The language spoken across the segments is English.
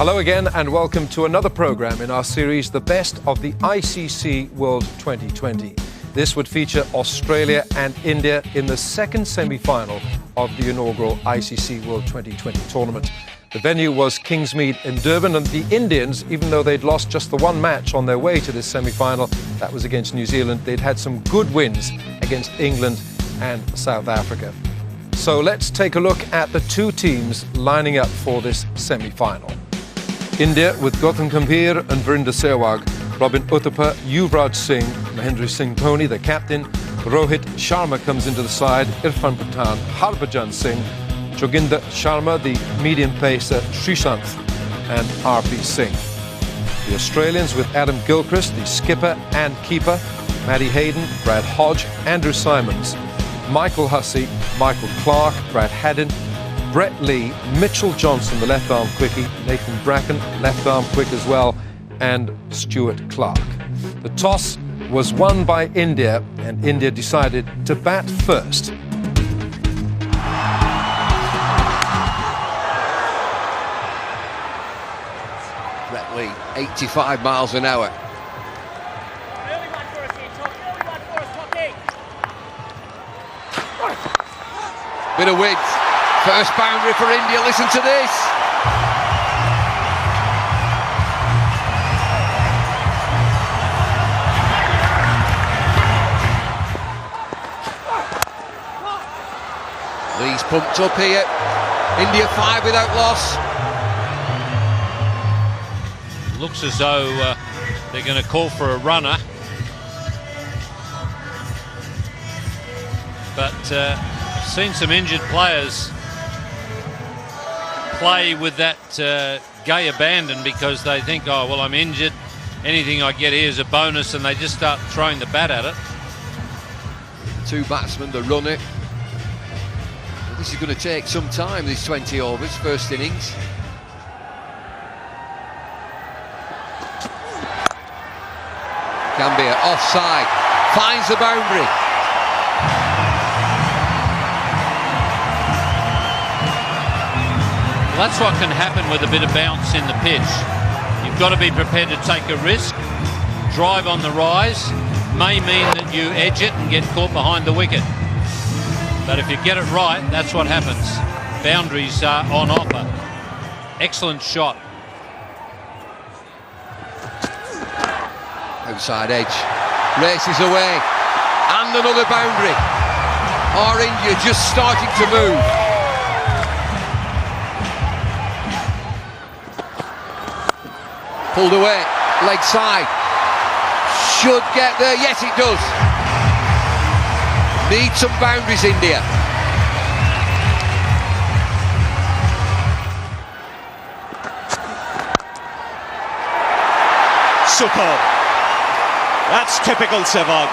Hello again and welcome to another programme in our series, The Best of the ICC World 2020. This would feature Australia and India in the second semi-final of the inaugural ICC World 2020 tournament. The venue was Kingsmead in Durban, and the Indians, even though they'd lost just the one match on their way to this semi-final, that was against New Zealand, they'd had some good wins against England and South Africa. So let's take a look at the two teams lining up for this semi-final. India with Gautam Gambhir and Virender Sehwag, Robin Uthappa, Yuvraj Singh, Mahendra Singh Dhoni, the captain, Rohit Sharma comes into the side, Irfan Pathan, Harbhajan Singh, Joginder Sharma, the medium pacer, Sreesanth and RP Singh. The Australians with Adam Gilchrist, the skipper and keeper, Matty Hayden, Brad Hodge, Andrew Symonds, Michael Hussey, Michael Clark, Brad Haddin, Brett Lee, Mitchell Johnson, the left-arm quickie, Nathan Bracken, left-arm quick as well, and Stuart Clark. The toss was won by India, and India decided to bat first. Brett Lee, 85 miles an hour. Bit of width. First boundary for India, listen to this. Lee's pumped up here. India 5 without loss. Looks as though they're going to call for a runner. But I've seen some injured players play with that gay abandon because they think, oh, well, I'm injured. Anything I get here is a bonus, and they just start throwing the bat at it. Two batsmen, the runner. Well, this is going to take some time, these 20 overs, first innings. Gambhir offside, finds the boundary. That's what can happen with a bit of bounce in the pitch. You've got to be prepared to take a risk. Drive on the rise may mean that you edge it and get caught behind the wicket. But if you get it right, that's what happens. Boundaries are on offer. Excellent shot. Outside edge, races away, and another boundary. Or India just starting to move. Pulled away, leg side. Should get there, yes it does. Need some boundaries, India. Superb. That's typical Sehwag.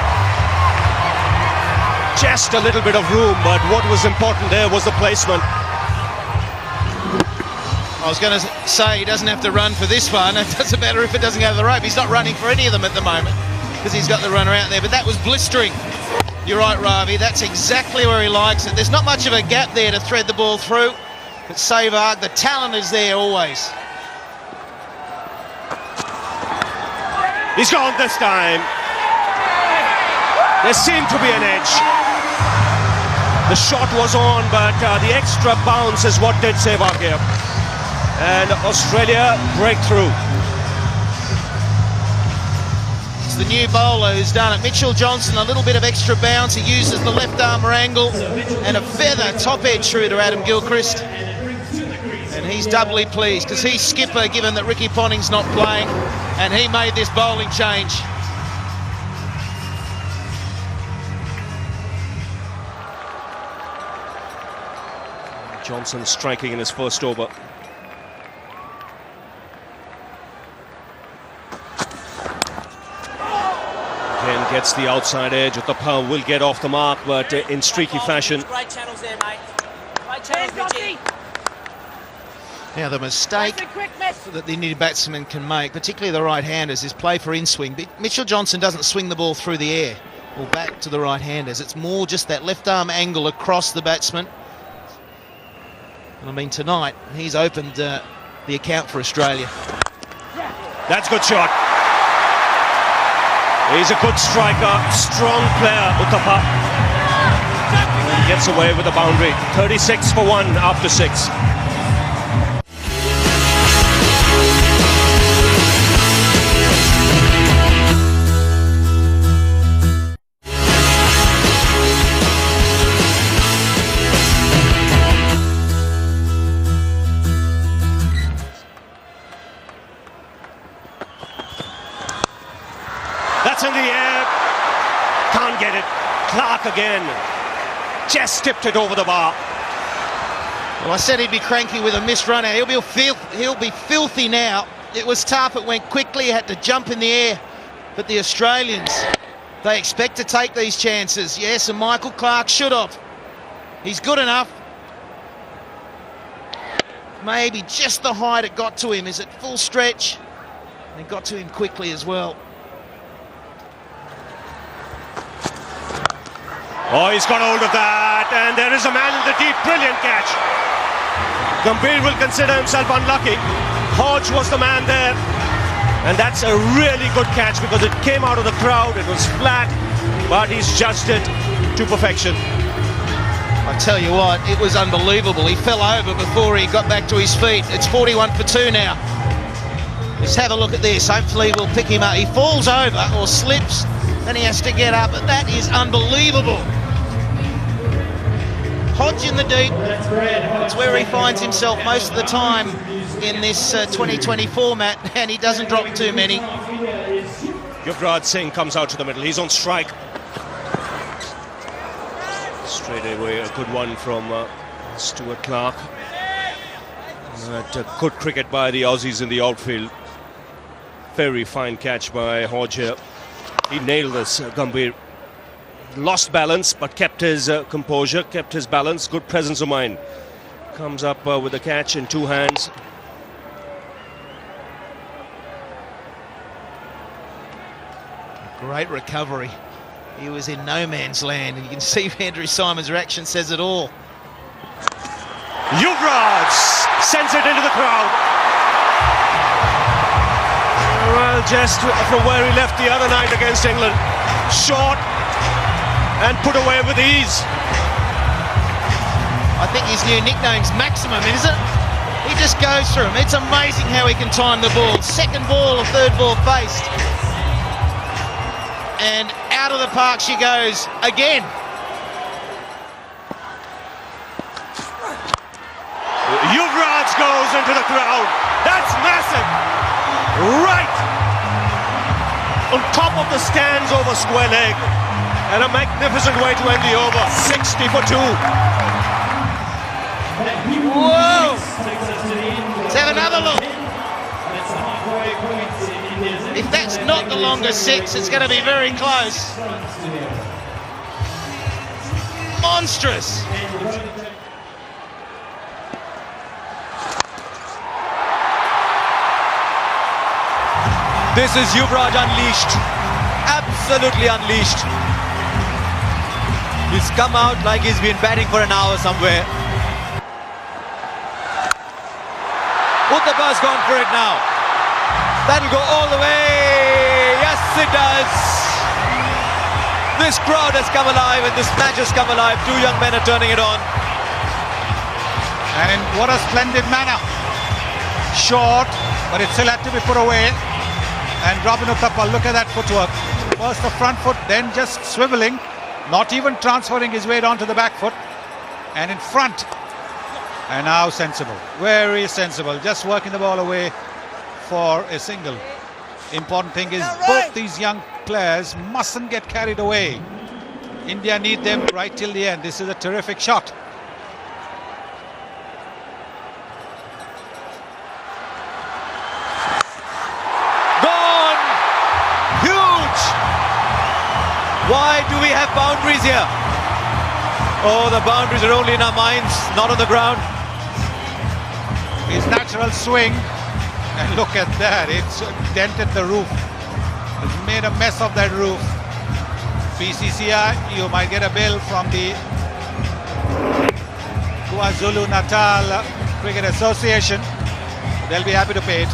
Just a little bit of room, but what was important there was the placement. I was going to say he doesn't have to run for this one. It doesn't matter if it doesn't go to the rope. He's not running for any of them at the moment because he's got the runner out there. But that was blistering. You're right, Ravi. That's exactly where he likes it. There's not much of a gap there to thread the ball through. But Sehwag, the talent is there always. He's gone this time. There seemed to be an edge. The shot was on, but the extra bounce is what did Sehwag here. And Australia break through. It's the new bowler who's done it. Mitchell Johnson, a little bit of extra bounce. He uses the left arm angle and a feather top edge through to Adam Gilchrist. And he's doubly pleased because he's skipper, given that Ricky Ponting's not playing, and he made this bowling change. Johnson striking in his first over. Again gets the outside edge. Uthappa will get off the mark, but in streaky fashion. Right channels there, mate. Right channels, Richie. Now the mistake that the Indian batsman can make, particularly the right-handers, is play for in-swing. Mitchell Johnson doesn't swing the ball through the air or back to the right-handers. It's more just that left arm angle across the batsman. And I mean, tonight he's opened the account for Australia. That's a good shot. He's a good striker, strong player, Uthappa. And gets away with the boundary. 36 for 1 after 6. That's in the air. Can't get it. Clark again. Just tipped it over the bar. Well, I said he'd be cranky with a missed runner. He'll be filthy now. It was tough. It went quickly. He had to jump in the air. But the Australians, they expect to take these chances. Yes, and Michael Clark should have. He's good enough. Maybe just the height it got to him. Is it full stretch? And it got to him quickly as well. Oh, he's got hold of that, and there is a man in the deep. Brilliant catch. Gambhir will consider himself unlucky. Hodge was the man there, and that's a really good catch because it came out of the crowd. It was flat, but he's judged it to perfection. I tell you what, it was unbelievable. He fell over before he got back to his feet. It's 41 for 2 now. Let's have a look at this. Hopefully we'll pick him up. He falls over or slips, then he has to get up. But that is unbelievable. Hodge in the deep. It's where he finds himself most of the time in this 2020 format, and he doesn't drop too many. Yuvraj Singh comes out to the middle. He's on strike. Straight away, a good one from Stuart Clark. Good cricket by the Aussies in the outfield. Very fine catch by Hodge. He nailed this, Gambhir. Lost balance, but kept his composure, kept his balance, good presence of mind. Comes up with the catch in 2 hands. Great recovery. He was in no man's land, and you can see Andrew Symonds' reaction says it all. Yuvraj sends it into the crowd. Well, just from where he left the other night against England. Short and put away with ease. I think his new nickname's Maximum, isn't it? He just goes through them. It's amazing how he can time the ball. Second ball or third ball faced. And out of the park she goes again. Yuvraj goes into the crowd. That's massive. Right on top of the stands over square leg. And a magnificent way to end the over. 60 for 2. Whoa! Let's have another look. If that's not the longest 6, it's going to be very close. Monstrous. This is Yuvraj unleashed. Absolutely unleashed. He's come out like he's been batting for an hour somewhere. Uthappa's gone for it now. That'll go all the way. Yes, it does. This crowd has come alive and this match has come alive. 2 young men are turning it on. And in what a splendid manner. Short, but it still had to be put away. And Robin Uthappa, look at that footwork. First the front foot, then just swiveling. Not even transferring his weight onto the back foot. And in front. And now sensible. Very sensible. Just working the ball away for a single. Important thing is both these young players mustn't get carried away. India need them right till the end. This is a terrific shot. Gone! Huge! Why do we have boundaries here? Oh, the boundaries are only in our minds, not on the ground. His natural swing. And look at that, it's dented the roof. It's made a mess of that roof. BCCI, you might get a bill from the KwaZulu-Natal Cricket Association. They'll be happy to pay it.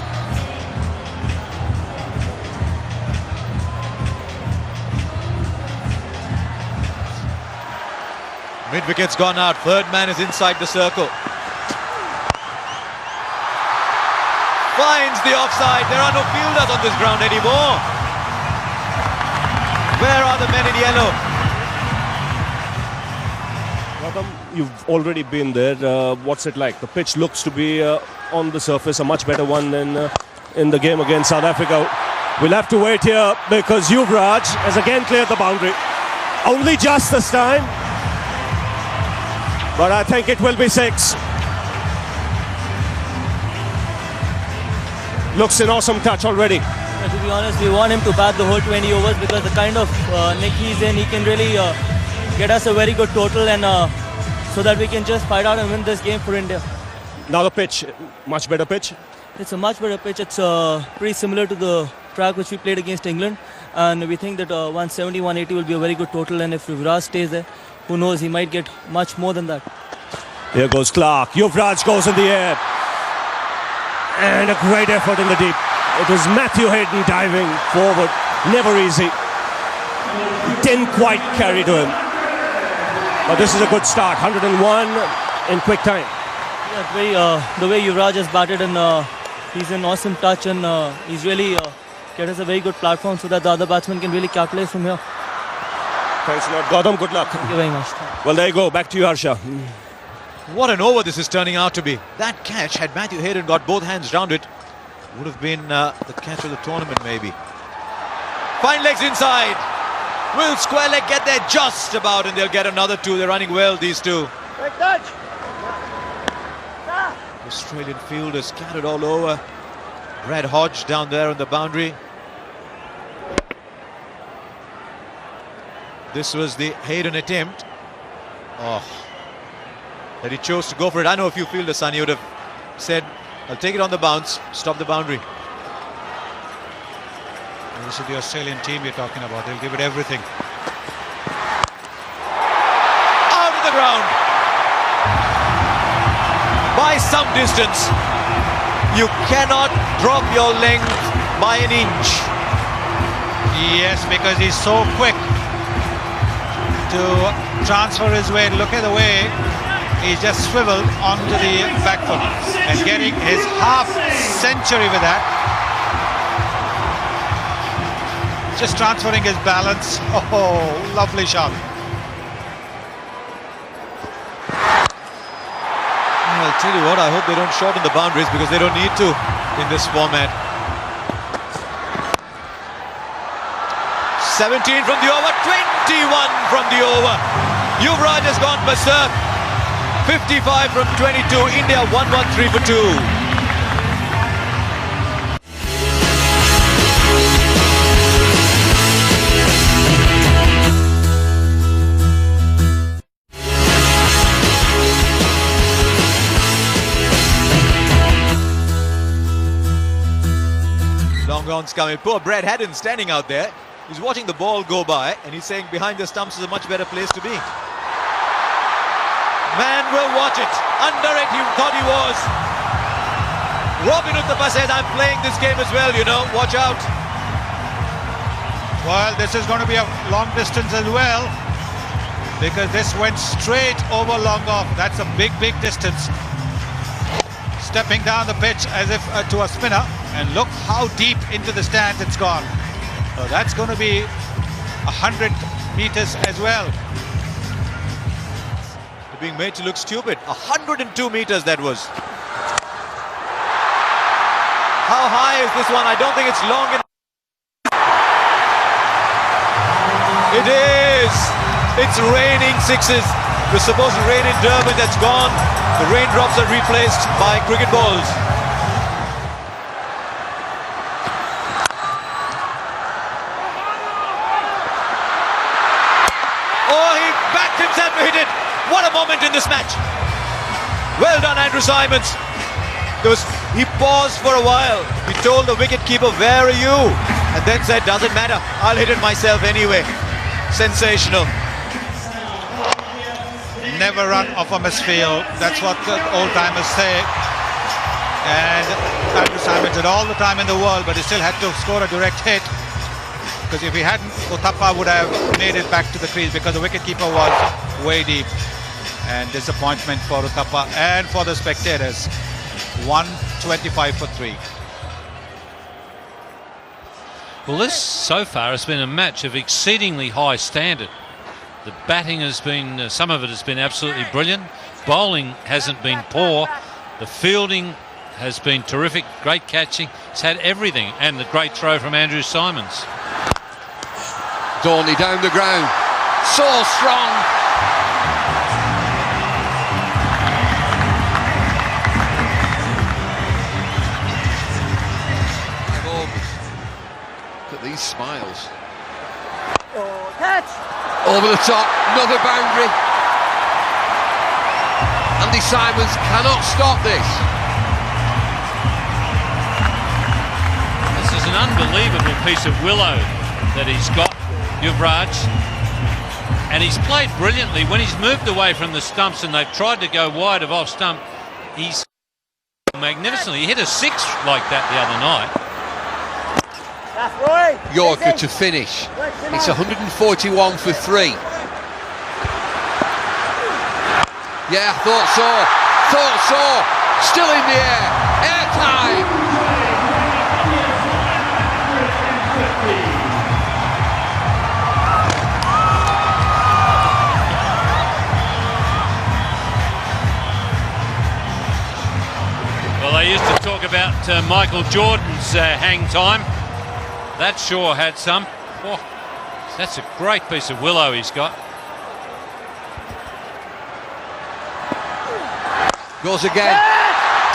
Mid-wicket's gone out. Third man is inside the circle. Finds the offside. There are no fielders on this ground anymore. Where are the men in yellow? Gautam, you've already been there. What's it like? The pitch looks to be on the surface a much better one than in the game against South Africa. We'll have to wait here because Yuvraj has again cleared the boundary. Only just this time. But I think it will be 6. Looks an awesome touch already. To be honest, we want him to bat the whole 20 overs because the kind of nick he's in, he can really get us a very good total and so that we can just fight out and win this game for India. Now the pitch, much better pitch. It's a much better pitch. It's pretty similar to the track which we played against England, and we think that 170, 180 will be a very good total, and if Yuvraj stays there, who knows, he might get much more than that. Here goes Clark. Yuvraj goes in the air. And a great effort in the deep. It was Matthew Hayden diving forward. Never easy. Didn't quite carry to him. But this is a good start. 101 in quick time. Yeah, the way Yuvraj has batted, and he's an awesome touch, and he's really get us a very good platform so that the other batsmen can really capitalize from here. Thanks a lot, Gautam. Good luck. Thank you very much. Well, there you go. Back to you, Harsha. What an over this is turning out to be. That catch, had Matthew Hayden got both hands round it, would have been the catch of the tournament maybe. Fine legs inside. Will square leg get there just about, and they'll get another 2. They're running well, these two. Australian fielders scattered all over. Brad Hodge down there on the boundary. This was the Hayden attempt. Oh, that he chose to go for it. I know a few fielders, Sunny, would have said, I'll take it on the bounce, stop the boundary. This is the Australian team you're talking about. They'll give it everything. Out of the ground. By some distance. You cannot drop your length by an inch. Yes, because he's so quick to transfer his weight. Look at the way he just swiveled onto the back foot and getting his half century with that. Just transferring his balance. Oh, lovely shot. I'll tell you what, I hope they don't shorten the boundaries because they don't need to in this format. 17 from the over, 21 from the over. Yuvraj has gone berserk. 55 from 22. India 113 for 2. Long on coming. Poor Brad Haddin standing out there. He's watching the ball go by and he's saying behind the stumps is a much better place to be. Man will watch it. Under it, he thought he was. Robin Uthappa says, I'm playing this game as well, you know. Watch out. Well, this is going to be a long distance as well because this went straight over long off. That's a big, big distance. Stepping down the pitch as if to a spinner, and look how deep into the stands it's gone. So that's going to be 100 meters as well. They're being made to look stupid. 102 meters that was. How high is this one? I don't think it's long enough. It is. It's raining sixes. It was supposed to rain in Durban, that's gone. The raindrops are replaced by cricket balls. Oh, he backed himself to hit it. What a moment in this match. Well done, Andrew Symonds. He paused for a while. He told the wicketkeeper, where are you? And then said, doesn't matter, I'll hit it myself anyway. Sensational. Never run off a misfield. That's what the old-timers say. And Andrew Symonds had all the time in the world, but he still had to score a direct hit. Because if he hadn't, Uthappa would have made it back to the crease because the wicketkeeper was way deep. And disappointment for Uthappa and for the spectators. 125 for 3. Well, this so far has been a match of exceedingly high standard. The batting has been, some of it has been absolutely brilliant. Bowling hasn't been poor. The fielding has been terrific. Great catching. It's had everything. And the great throw from Andrew Symonds. Dorney down the ground. So strong. These smiles. Catch! Over the top, another boundary. Andy Symonds cannot stop this. This is an unbelievable piece of willow that he's got, Yuvraj. And he's played brilliantly. When he's moved away from the stumps and they've tried to go wide of off stump, he's magnificently. He hit a 6 like that the other night. Yorker to finish. It's 141 for 3. Yeah, thought so. Still in the air. Airtime. Well, they used to talk about Michael Jordan's hang time. That sure had some. Oh, that's a great piece of willow he's got. Goes again.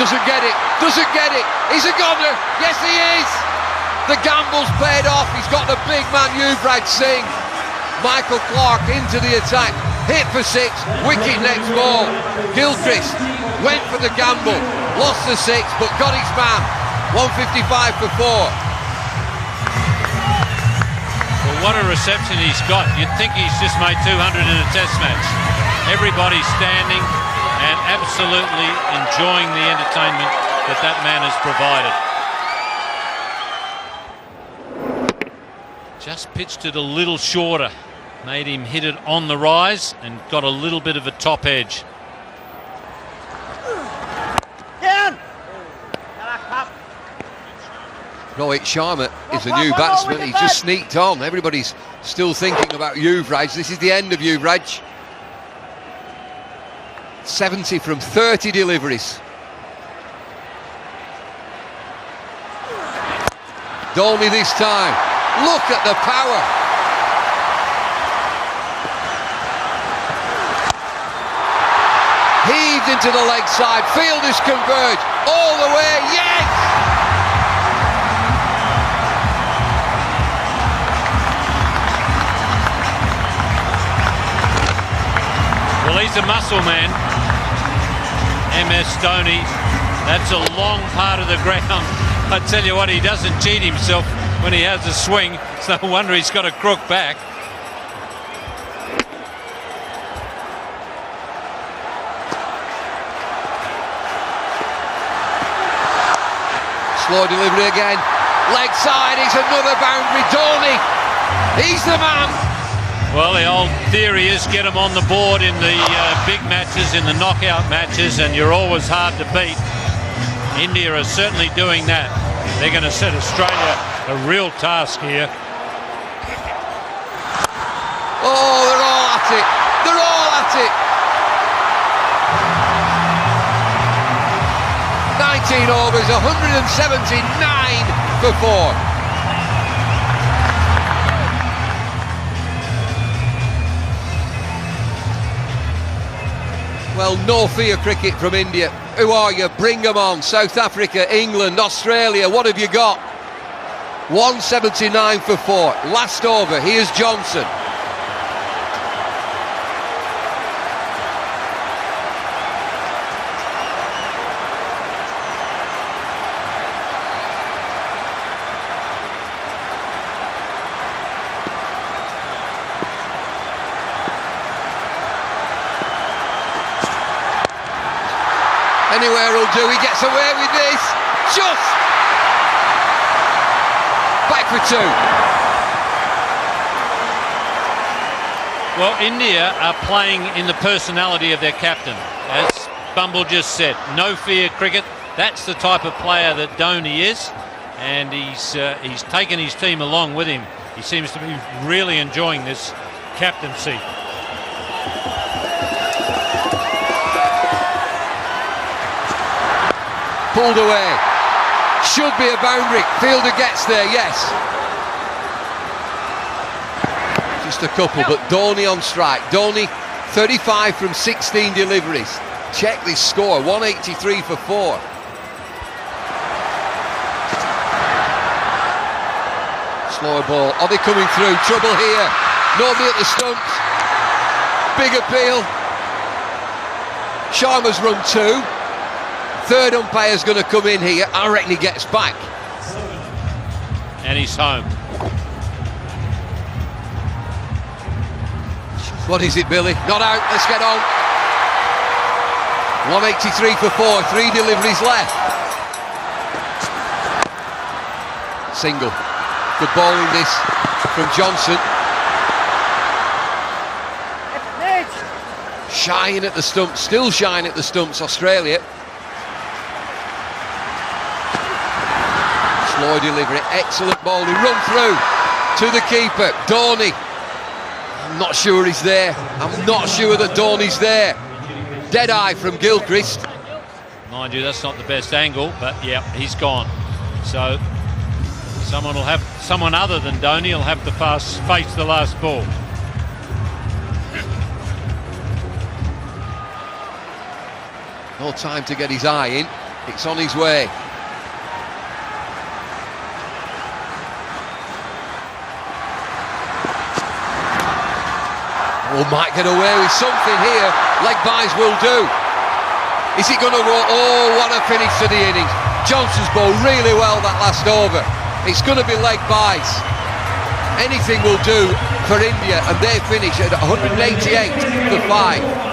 Doesn't get it. He's a goner. Yes, he is. The gamble's paid off. He's got the big man Yuvraj Singh. Michael Clarke into the attack. Hit for 6. Wicket next ball. Gilchrist went for the gamble. Lost the 6, but got his man. 155 for 4. What a reception he's got. You'd think he's just made 200 in a test match. Everybody's standing and absolutely enjoying the entertainment that man has provided. Just pitched it a little shorter. Made him hit it on the rise and got a little bit of a top edge. Rohit Sharma is a new batsman. He just sneaked on. Everybody's still thinking about Yuvraj. This is the end of Yuvraj. 70 from 30 deliveries. Dolmy this time. Look at the power. Heaved into the leg side. Fielders converge all the way. Yes! Well, he's a muscle man, MS Dhoni. That's a long part of the ground. I tell you what, he doesn't cheat himself when he has a swing. It's no wonder he's got a crook back. Slow delivery again. Leg side, it's another boundary. Dhoni, he's the man. Well, the old theory is get them on the board in the big matches, in the knockout matches, and you're always hard to beat. India are certainly doing that. They're going to set Australia a real task here. Oh, they're all at it. They're all at it. 19 overs, 179 for 4. Well, no fear cricket from India. Who are you? Bring them on. South Africa, England, Australia, what have you got? 179 for 4. Last over, here's Johnson. Anywhere will do. He gets away with this. Just back for two. Well, India are playing in the personality of their captain. As Bumble just said, no fear cricket. That's the type of player that Dhoni is, and he's taken his team along with him. He seems to be really enjoying this captaincy. Pulled away. Should be a boundary. Fielder gets there, yes. Just a couple, but Dhoni on strike. Dhoni, 35 from 16 deliveries. Check this score, 183 for 4. Slower ball. Are they coming through? Trouble here. Nobody at the stumps. Big appeal. Sharma's run 2. Third umpire's going to come in here. I reckon he gets back. And he's home. What is it, Billy? Not out. Let's get on. 183 for 4. 3 deliveries left. Single. Good bowling this from Johnson. Shying at the stumps. Still shying at the stumps, Australia. Slow delivery, excellent bowling, run through to the keeper, Dhoni. I'm not sure he's there. I'm not sure that Dhoni's there. Dead eye from Gilchrist. Mind you, that's not the best angle, but yeah, he's gone. So someone other than Dhoni will have to face the last ball. No time to get his eye in. It's on his way. Oh, might get away with something here. Leg buys will do. Is it going to roll? Oh, what a finish to the innings. Johnson's bowled really well that last over. It's going to be leg buys. Anything will do for India, and they finish at 188 for 5.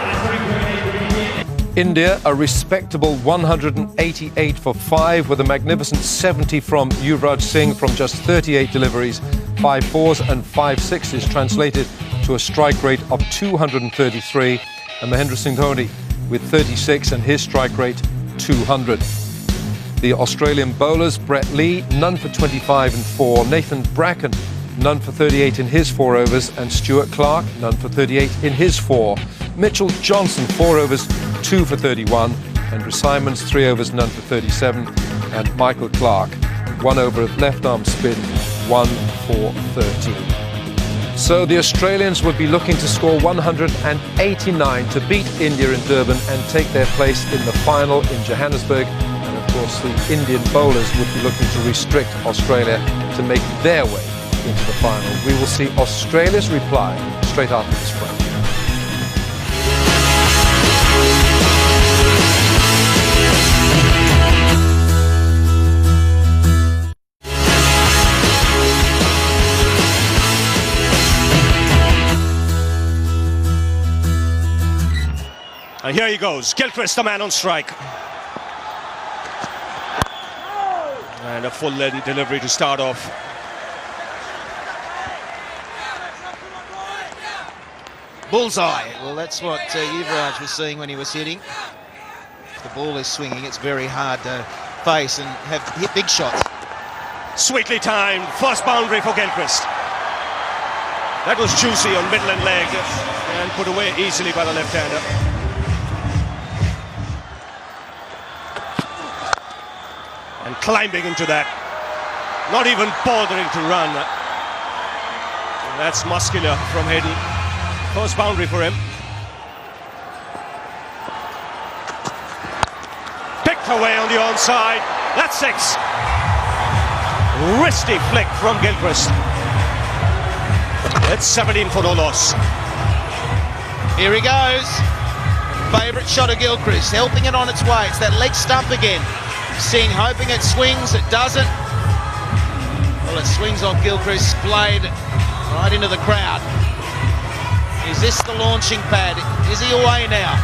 India, a respectable 188 for 5 with a magnificent 70 from Yuvraj Singh from just 38 deliveries, 5 fours and 5 sixes, translated to a strike rate of 233, and Mahendra Singh Dhoni with 36 and his strike rate 200. The Australian bowlers, Brett Lee, none for 25 and 4, Nathan Bracken, none for 38 in his 4 overs, and Stuart Clark, none for 38 in his 4. Mitchell Johnson, 4 overs, 2 for 31, Andrew Simons, 3 overs, none for 37, and Michael Clark, 1 over of left-arm spin, 1 for 13. So the Australians would be looking to score 189 to beat India in Durban and take their place in the final in Johannesburg. And of course the Indian bowlers would be looking to restrict Australia to make their way into the final. We will see Australia's reply straight after this break. And here he goes, Gilchrist, the man on strike. And a full delivery to start off. Bullseye. Well, that's what Yuvraj was seeing when he was hitting. If the ball is swinging, it's very hard to face and hit big shots. Sweetly timed, first boundary for Gilchrist. That was juicy on middle and leg and put away easily by the left-hander. And climbing into that, not even bothering to run. That's muscular from Hayden. First boundary for him. Picked away on the onside. That's 6. Wristy flick from Gilchrist. It's 17 for no loss. Here he goes. Favourite shot of Gilchrist, helping it on its way. It's that leg stump again. Singh hoping it swings, it doesn't. Well, it swings off Gilchrist's blade right into the crowd. Is this the launching pad? Is he away now?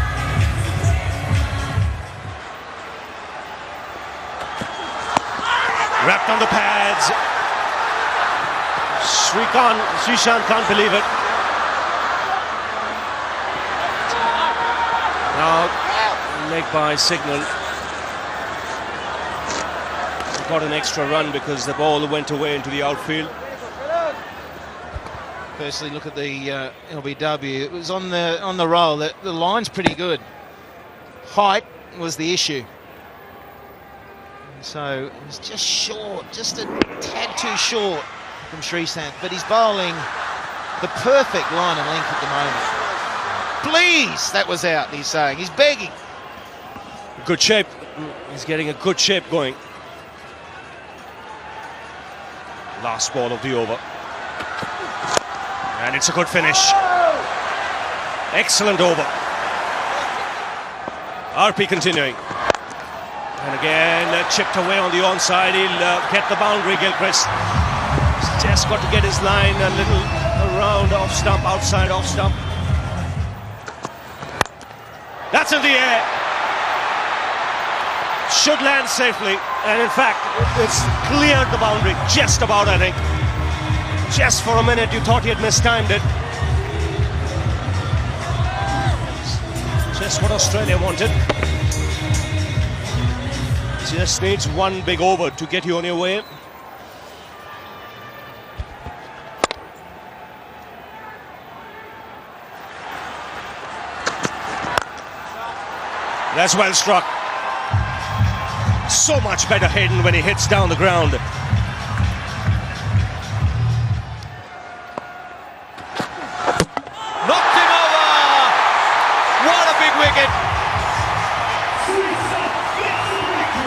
Wrapped on the pads. Srishant can't believe it. Now, leg by signal. He got an extra run because the ball went away into the outfield. Firstly, look at the LBW. It was on the roll. The line's pretty good. Height was the issue. So it was just short, just a tad too short from Srishant. But he's bowling the perfect line and length at the moment. Please, that was out, he's saying. He's begging. Good shape. He's getting a good shape going. Last ball of the over. And it's a good finish. Excellent over. RP continuing. And again, chipped away on the onside. He'll get the boundary, Gilchrist. He's just got to get his line a little around off stump, outside off stump. That's in the air. Should land safely. And in fact, it's cleared the boundary. Just about, I think. Just for a minute, you thought he had mistimed it. Just what Australia wanted. Just needs one big over to get you on your way. That's well struck. So much better Hayden when he hits down the ground. Knocked him over! What a big wicket!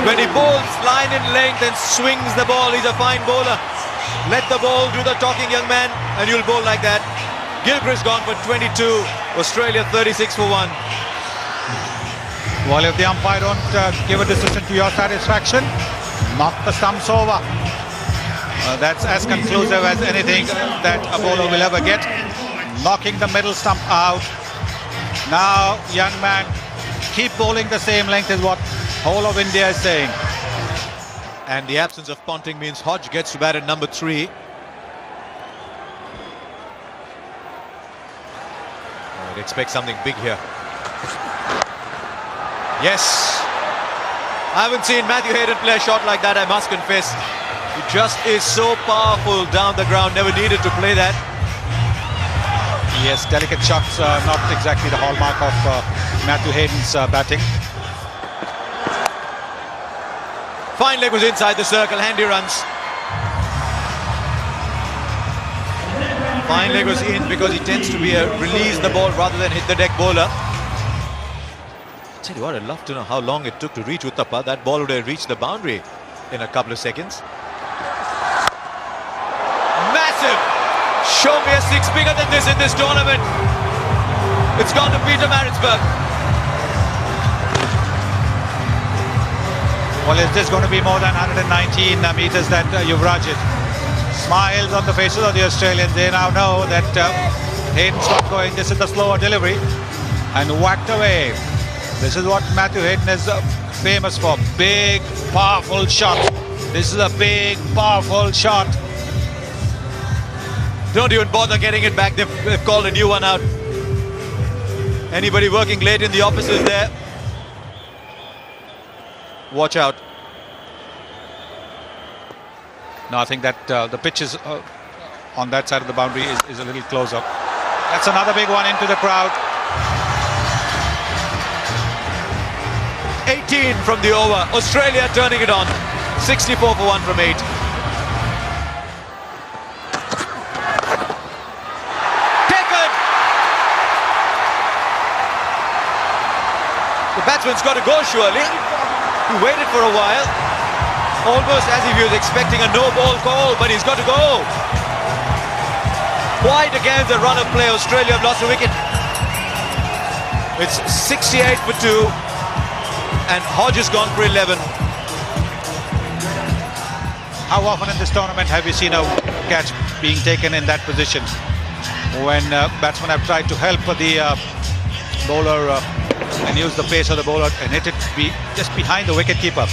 When he bowls line in length and swings the ball, he's a fine bowler. Let the ball do the talking, young man, and you'll bowl like that. Gilchrist gone for 22, Australia 36 for 1. Well, if the umpire don't give a decision to your satisfaction, knock the stumps over. That's as conclusive as anything that a bowler will ever get. Knocking the middle stump out. Now, young man, keep bowling the same length is what whole of India is saying. And the absence of Ponting means Hodge gets to bat at number 3. I'd expect something big here. Yes. I haven't seen Matthew Hayden play a shot like that, I must confess. He just is so powerful down the ground, never needed to play that. Yes, delicate shots, not exactly the hallmark of Matthew Hayden's batting. Fine leg was inside the circle, handy runs. Fine leg was in because he tends to be a release the ball rather than hit the deck bowler. Tell you what, I'd love to know how long it took to reach Uthappa. That ball would have reached the boundary in a couple of seconds. Massive! Show me a 6 bigger than this in this tournament. It's gone to Peter Maritzburg. Well, is this going to be more than 119 meters that Yuvraj hit? Smiles on the faces of the Australians. They now know that Hayden's not going. This is the slower delivery. And whacked away. This is what Matthew Hayden is famous for. Big, powerful shot. This is a big, powerful shot. Don't even bother getting it back. They've called a new one out. Anybody working late in the offices there? Watch out. No, I think that the pitch is on that side of the boundary is a little closer. That's another big one into the crowd. 18 from the over. Australia turning it on. 64 for 1 from 8. Taken! The batsman's got to go surely. He waited for a while. Almost as if he was expecting a no-ball call, but he's got to go. Wide against the run of play. Australia have lost a wicket. It's 68 for 2. And Hodge has gone for 11. How often in this tournament have you seen a catch being taken in that position? When batsmen have tried to help the bowler and use the pace of the bowler and hit it just behind the wicketkeeper.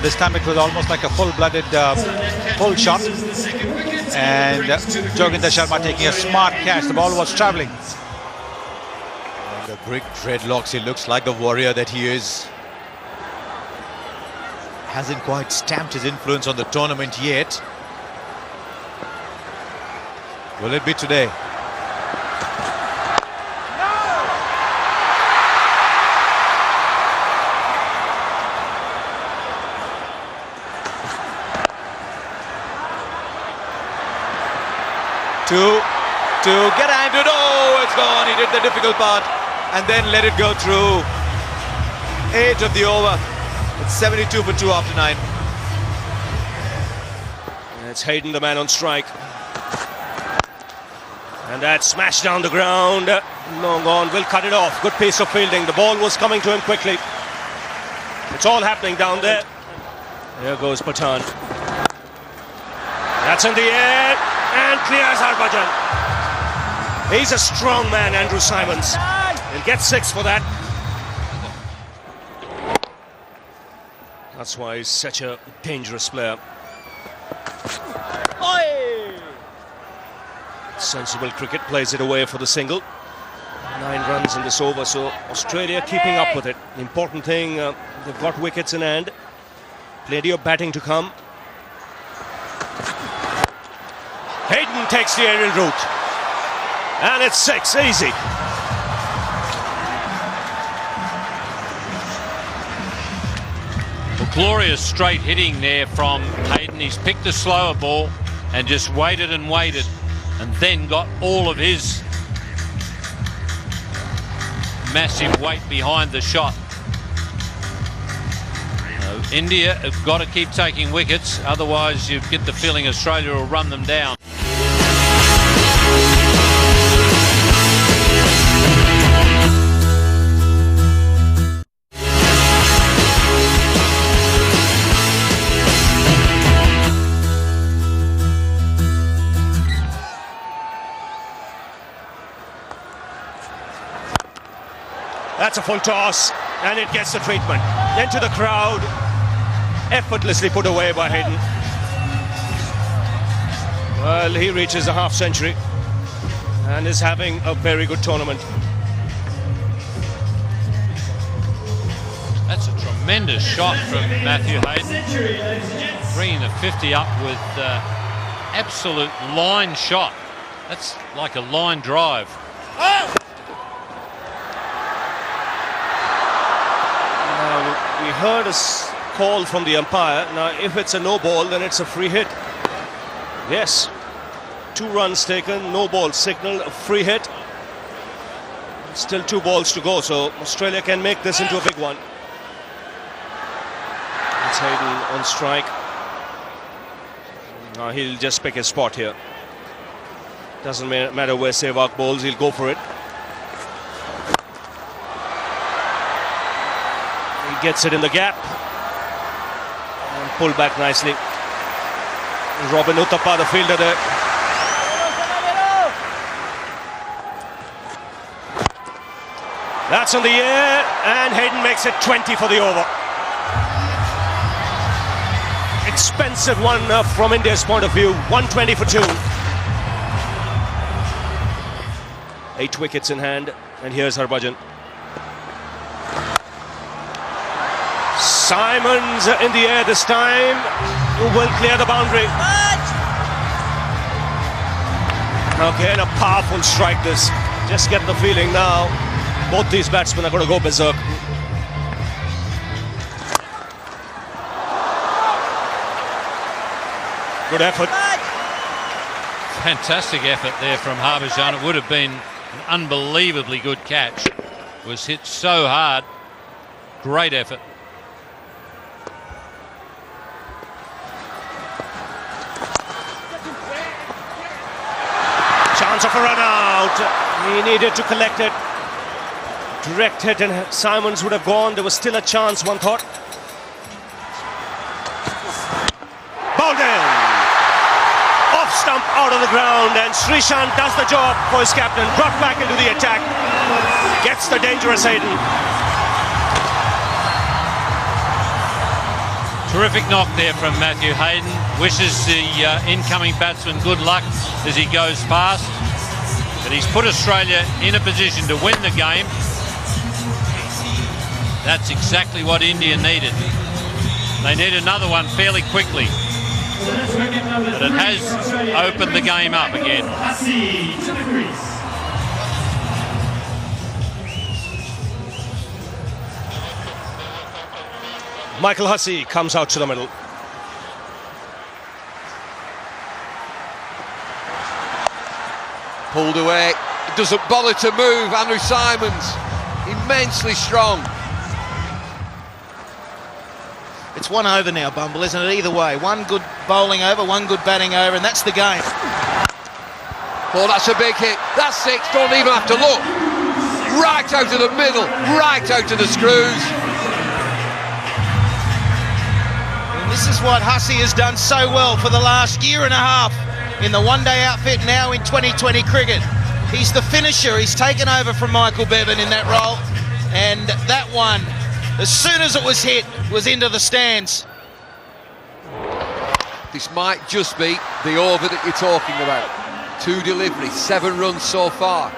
This time it was almost like a full-blooded pull shot. And Joginder Sharma taking a smart catch. The ball was travelling. The big dreadlocks, he looks like the warrior that he is. Hasn't quite stamped his influence on the tournament yet. Will it be today? To get handed. Oh, it's gone. He did the difficult part and then let it go through. 8 of the over. It's 72 for 2 after 9. It's Hayden, the man on strike. And that smash down the ground. Long on, will cut it off. Good piece of fielding. The ball was coming to him quickly. It's all happening down there. There goes Pathan. That's in the air and clears Harbhajan. He's a strong man, Andrew Symonds. He'll get 6 for that. That's why he's such a dangerous player. Sensible cricket, plays it away for the single. 9 runs in this over, so Australia keeping up with it. The important thing, they've got wickets in hand. Plenty of batting to come. Hayden takes the aerial route. And it's 6, easy. Well, glorious straight hitting there from Hayden. He's picked a slower ball and just waited and waited, and then got all of his massive weight behind the shot. India have got to keep taking wickets, otherwise you get the feeling Australia will run them down. That's a full toss, and it gets the treatment. Into the crowd, effortlessly put away by Hayden. Well, he reaches a half century and is having a very good tournament. That's a tremendous shot from Matthew Hayden. Bringing the 50 up with absolute line shot. That's like a line drive. We heard a call from the umpire. Now, if it's a no ball, then it's a free hit. Yes. 2 runs taken, no ball signal, a free hit. Still 2 balls to go, so Australia can make this into a big one. It's Hayden on strike. Now he'll just pick his spot here. Doesn't matter where Sehwag bowls, he'll go for it. He gets it in the gap and pull back nicely. Robin Uthappa, the fielder there. That's in the air, and Hayden makes it 20 for the over. Expensive one from India's point of view. 120 for 2. 8 wickets in hand, and here's Harbhajan. Symonds in the air this time, who will clear the boundary. Again, a powerful strike this. Just get the feeling now, both these batsmen are going to go berserk. Good effort. Fantastic effort there from Harbhajan. It would have been an unbelievably good catch. Was hit so hard. Great effort. Chance of a run out. He needed to collect it. Direct hit and Symonds would have gone. There was still a chance, one thought. Bowled in. Off stump out of the ground, and Srishant does the job for his captain. Brought back into the attack. Gets the dangerous Hayden. Terrific knock there from Matthew Hayden. Wishes the incoming batsman good luck as he goes past. But he's put Australia in a position to win the game. That's exactly what India needed. They need another one fairly quickly. But it has opened the game up again. Michael Hussey comes out to the middle. Pulled away. It doesn't bother to move. Andrew Symonds, immensely strong. It's 1 over now, Bumble, isn't it? Either way, one good bowling over, one good batting over, and that's the game. Oh, that's a big hit. That's 6. Don't even have to look. Right out of the middle, right out of the screws. And this is what Hussey has done so well for the last year and a half in the one-day outfit, now in 2020 cricket. He's the finisher. He's taken over from Michael Bevan in that role, and that one, as soon as it was hit, was into the stands. This might just be the over that you're talking about. 2 deliveries, 7 runs so far.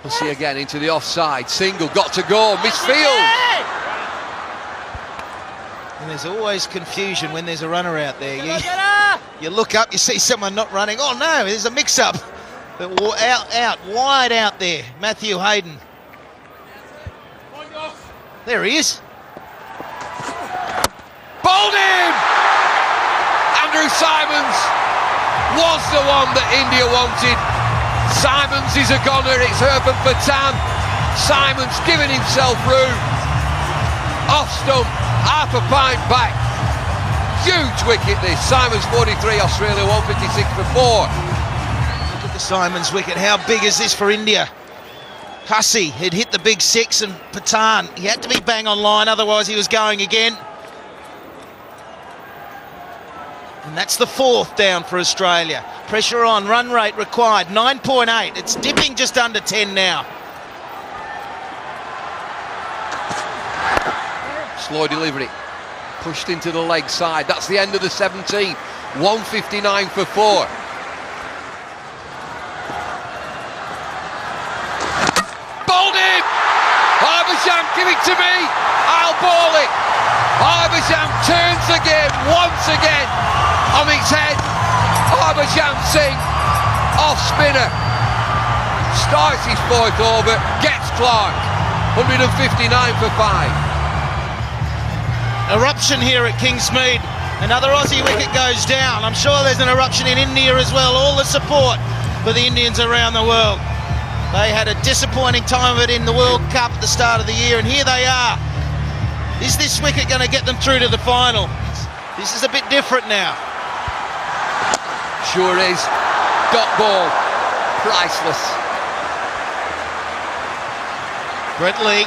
We'll see again into the offside. Single, got to go, misfield. And there's always confusion when there's a runner out there. You look up, you see someone not running. Oh no, there's a mix-up. But wide out there, Matthew Hayden. There he is. Bowled him! Andrew Symonds was the one that India wanted. Symonds is a goner, it's Irfan Pathan. Symonds giving himself room. Off stump, half a pint back. Huge wicket this. Symonds 43, Australia 156 for 4. Look at the Symonds wicket. How big is this for India? Hussey had hit the big 6 and Pathan, he had to be bang on line, otherwise he was going again. And that's the 4th down for Australia. Pressure on, run rate required, 9.8. It's dipping just under 10 now. Slow delivery, pushed into the leg side. That's the end of the 17th. 159 for 4. Give it to me, I'll ball it. Harbhajan turns the game once again on its head. Harbhajan Singh, off spinner, starts his 4th over, gets Clark, 159 for 5. Eruption here at Kingsmead. Another Aussie wicket goes down. I'm sure there's an eruption in India as well. All the support for the Indians around the world. They had a disappointing time of it in the World Cup at the start of the year, and here they are. Is this wicket going to get them through to the final? This is a bit different now. Sure is. Dot ball. Priceless. Brett Lee.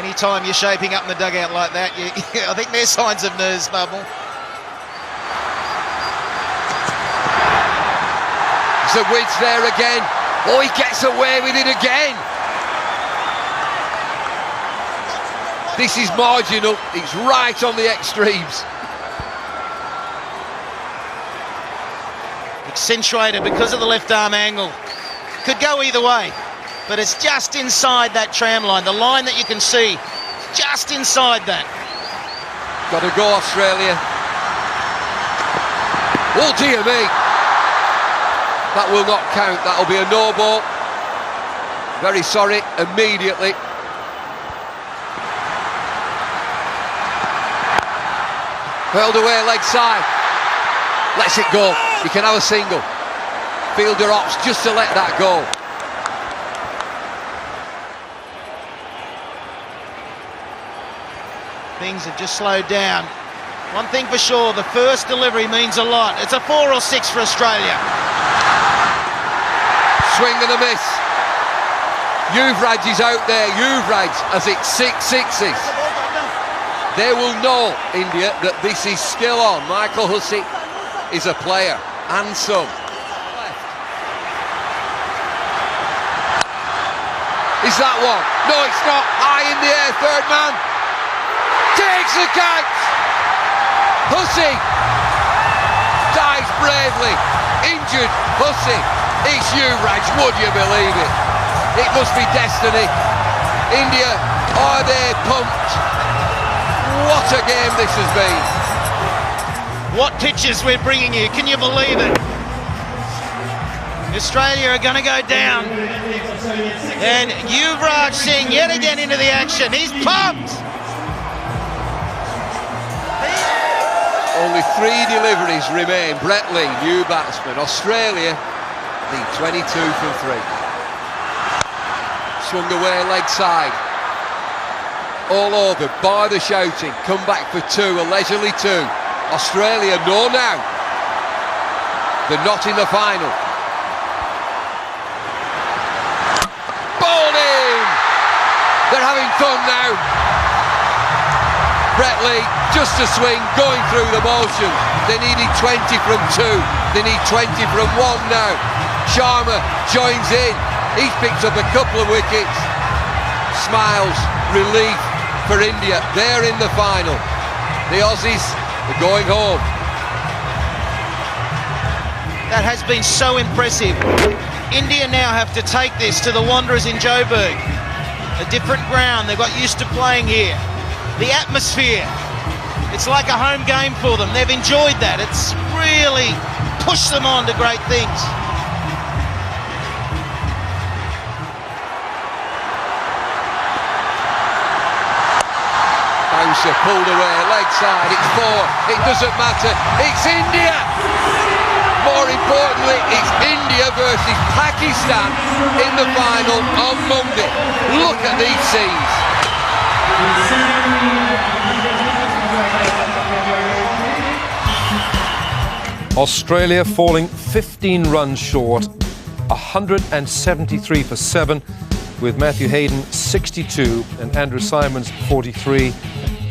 Anytime you're shaping up in the dugout like that, I think there's signs of nerves, Bubble. The width there again. Oh, he gets away with it again. This is marginal. It's right on the extremes. Accentuated because of the left arm angle. Could go either way, but it's just inside that tram line. The line that you can see, just inside that. Got to go, Australia. Oh, dear me. That will not count. That'll be a no ball. Very sorry, immediately. Hurled away, leg side. Lets it go. He can have a single. Fielder opts just to let that go. Things have just slowed down. One thing for sure, the first delivery means a lot. It's a 4 or 6 for Australia. Swing and a miss. Yuvraj is out there. Yuvraj has it 6 sixes. They will know, India, that this is still on. Michael Hussey is a player, and some. Is that one? No, it's not. High in the air, third man. Takes the count. Hussey dies bravely. Injured Hussey. It's Yuvraj, would you believe it? It must be destiny. India, are they pumped? What a game this has been. What pictures we're bringing you, can you believe it? Australia are going to go down. And Yuvraj Singh yet again into the action. He's pumped! Only 3 deliveries remain. Brett Lee, new batsman. Australia lead 22 from 3. Swung away leg side. All over, by the shouting. Come back for 2, a leisurely 2. Australia know now. They're not in the final. Bowled in! They're having fun now. Brett Lee, just a swing, going through the motions. They needed 20 from 2. They need 20 from 1 now. Sharma joins in. He's picked up a couple of wickets. Smiles, relief for India. They're in the final. The Aussies are going home. That has been so impressive. India now have to take this to the Wanderers in Joburg. A different ground, they've got used to playing here. The atmosphere, it's like a home game for them. They've enjoyed that. It's really pushed them on to great things. Bouncer pulled away, leg side, it's 4, it doesn't matter, it's India! More importantly, it's India versus Pakistan in the final on Monday. Look at these scenes. Australia falling 15 runs short, 173 for 7, with Matthew Hayden 62 and Andrew Symonds 43.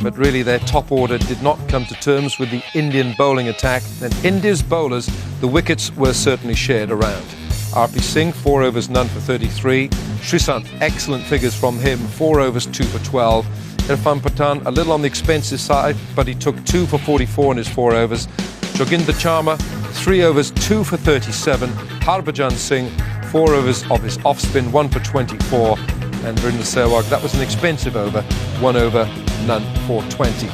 But really their top order did not come to terms with the Indian bowling attack. And India's bowlers, the wickets were certainly shared around. RP Singh, 4 overs, none for 33. Srisant, excellent figures from him, 4 overs, 2 for 12. Irfan Pathan, a little on the expensive side, but he took 2 for 44 in his 4 overs. Joginder Sharma, 3 overs, 2 for 37. Harbhajan Singh, 4 overs of his off-spin, 1 for 24. And Virender Sehwag, that was an expensive over, 1 over, none for 20.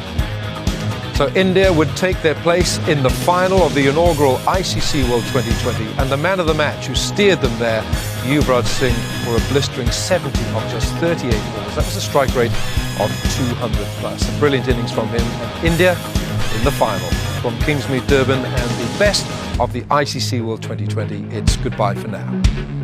So India would take their place in the final of the inaugural ICC World 2020, and the man of the match who steered them there, Yuvraj Singh, for a blistering 70 of just 38 balls. That was a strike rate of 200 plus. A brilliant innings from him, and India in the final. From Kingsmead, Durban, and the best of the ICC World 2020, it's goodbye for now.